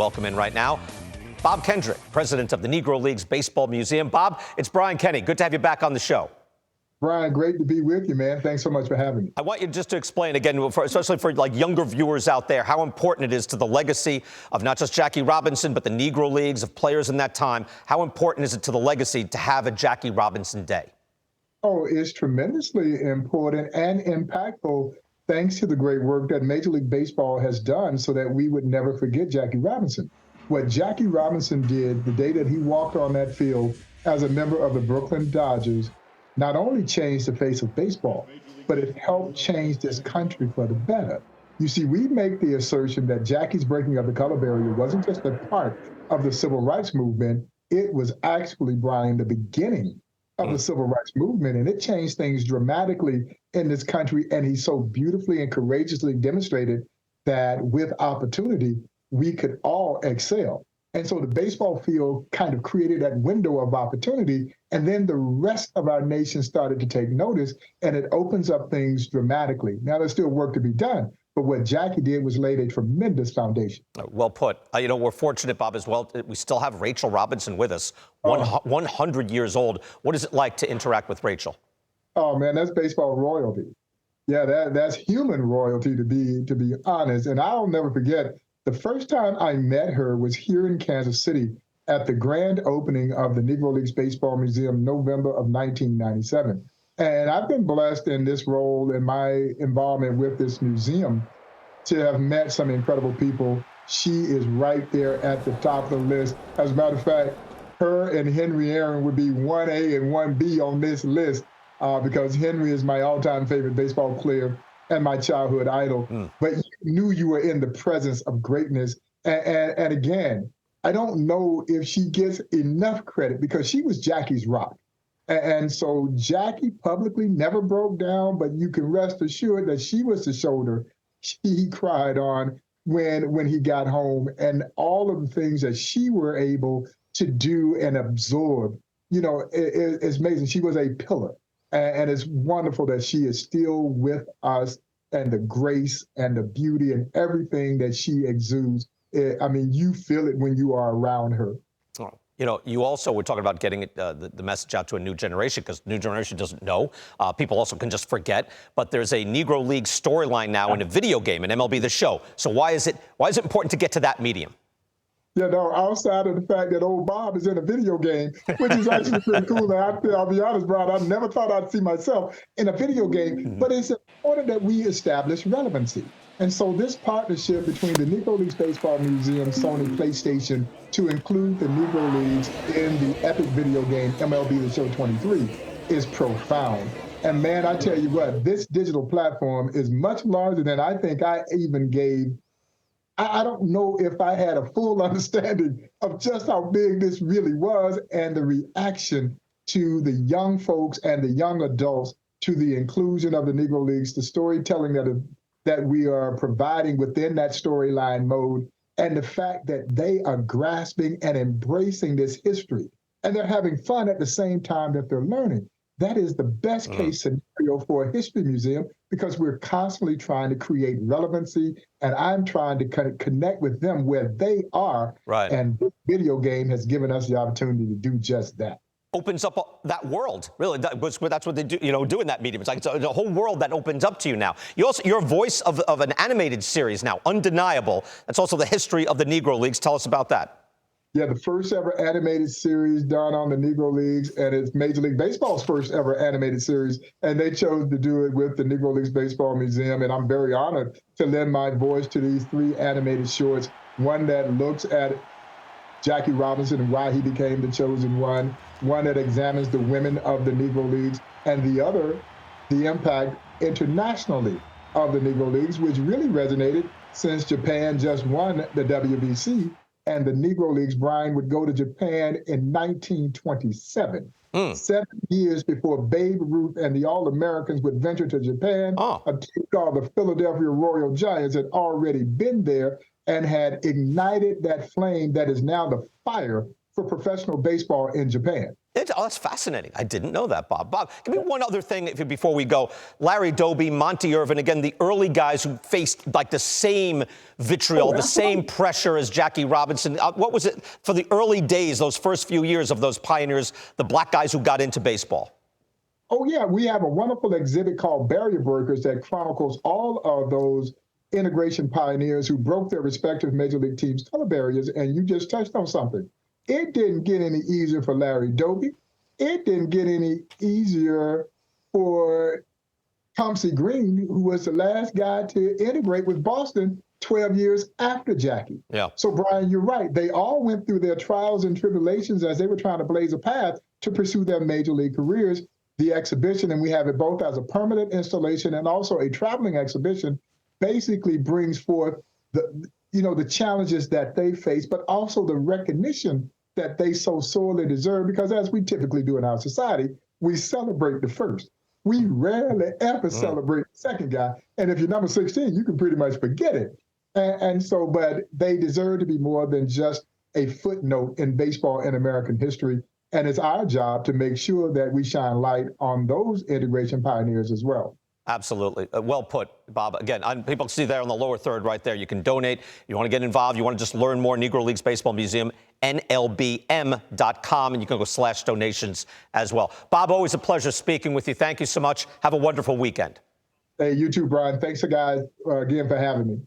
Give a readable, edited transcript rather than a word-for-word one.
welcome in right now Bob Kendrick, president of the Negro Leagues Baseball Museum. Bob, it's Brian Kenny. Good to have you back on the show. Brian, great to be with you, man. Thanks so much for having me. I want you just to explain again, especially for like younger viewers out there, how important it is to the legacy of not just Jackie Robinson, but the Negro Leagues, of players in that time. How important is it to the legacy to have a Jackie Robinson Day? Oh, it's tremendously important and impactful thanks to the great work that Major League Baseball has done so that we would never forget Jackie Robinson. What Jackie Robinson did the day that he walked on that field as a member of the Brooklyn Dodgers not only changed the face of baseball, but it helped change this country for the better. You see, we make the assertion that Jackie's breaking of the color barrier wasn't just a part of the civil rights movement. It was actually, Brian, the beginning of the civil rights movement, and it changed things dramatically in this country. And he so beautifully and courageously demonstrated that with opportunity, we could all excel. And so the baseball field kind of created that window of opportunity, and then the rest of our nation started to take notice, and it opens up things dramatically. Now, there's still work to be done, but what Jackie did was laid a tremendous foundation. Well put. We're fortunate, Bob, as well. We still have Rachel Robinson with us, 100 years old. What is it like to interact with Rachel? Oh, man, that's baseball royalty. Yeah, that's human royalty, to be honest. And I'll never forget, the first time I met her was here in Kansas City at the grand opening of the Negro Leagues Baseball Museum, November of 1997. And I've been blessed in this role and my involvement with this museum to have met some incredible people. She is right there at the top of the list. As a matter of fact, her and Henry Aaron would be 1A and 1B on this list because Henry is my all-time favorite baseball player and my childhood idol. But you knew you were in the presence of greatness. And again, I don't know if she gets enough credit because she was Jackie's rock. And so Jackie publicly never broke down, but you can rest assured that she was the shoulder he cried on when he got home, and all of the things that she were able to do and absorb. It's amazing. She was a pillar. And it's wonderful that she is still with us, and the grace and the beauty and everything that she exudes. I mean, you feel it when you are around her. You also were talking about getting the message out to a new generation, because the new generation doesn't know. People also can just forget. But there's a Negro League storyline now in a video game, in MLB The Show. So why is it important to get to that medium? Outside of the fact that old Bob is in a video game, which is actually pretty cool. And I'll be honest, Brian, I never thought I'd see myself in a video game, but it's important that we establish relevancy. And so this partnership between the Negro Leagues Baseball Museum, Sony PlayStation, to include the Negro Leagues in the epic video game MLB The Show 23 is profound. And man, I tell you what, this digital platform is much larger than I think I even gave. I don't know if I had a full understanding of just how big this really was, and the reaction to the young folks and the young adults to the inclusion of the Negro Leagues, the storytelling that we are providing within that storyline mode, and the fact that they are grasping and embracing this history, and they're having fun at the same time that they're learning. That is the best case scenario for a history museum, because we're constantly trying to create relevancy, and I'm trying to connect with them where they are. Right. And this video game has given us the opportunity to do just that. Opens up that world, really. That's what they do, do in that medium. It's like it's a whole world that opens up to you now. You're a voice of an animated series now, Undeniable. That's also the history of the Negro Leagues. Tell us about that. Yeah, the first ever animated series done on the Negro Leagues, and it's Major League Baseball's first ever animated series, and they chose to do it with the Negro Leagues Baseball Museum, and I'm very honored to lend my voice to these 3 animated shorts, one that looks at Jackie Robinson and why he became the chosen one that examines the women of the Negro Leagues, and the other, the impact internationally of the Negro Leagues, which really resonated since Japan just won the WBC. And the Negro Leagues, Brian, would go to Japan in 1927, 7 years before Babe Ruth and the All-Americans would venture to Japan. A team called the Philadelphia Royal Giants had already been there and had ignited that flame that is now the fire for professional baseball in Japan. That's fascinating. I didn't know that, Bob. Bob, give me one other thing before we go. Larry Doby, Monty Irvin, again, the early guys who faced like the same vitriol, the same pressure as Jackie Robinson. What was it for the early days, those first few years of those pioneers, the black guys who got into baseball? Oh, yeah. We have a wonderful exhibit called Barrier Breakers that chronicles all of those integration pioneers who broke their respective major league teams' color barriers. And you just touched on something. It didn't get any easier for Larry Doby. It didn't get any easier for Tomsey Green, who was the last guy to integrate with Boston 12 years after Jackie. Yeah. So, Brian, you're right. They all went through their trials and tribulations as they were trying to blaze a path to pursue their major league careers. The exhibition, and we have it both as a permanent installation and also a traveling exhibition, basically brings forth the challenges that they face, but also the recognition that they so sorely deserve, because as we typically do in our society, we celebrate the first. We rarely ever celebrate the second guy. And if you're number 16, you can pretty much forget it. But they deserve to be more than just a footnote in baseball and American history. And it's our job to make sure that we shine light on those integration pioneers as well. Absolutely. Well put, Bob. Again, people see there on the lower third right there. You can donate. You want to get involved. You want to just learn more. Negro Leagues Baseball Museum, NLBM.com, and you can go /donations as well. Bob, always a pleasure speaking with you. Thank you so much. Have a wonderful weekend. Hey, you too, Brian. Thanks, guys, again for having me.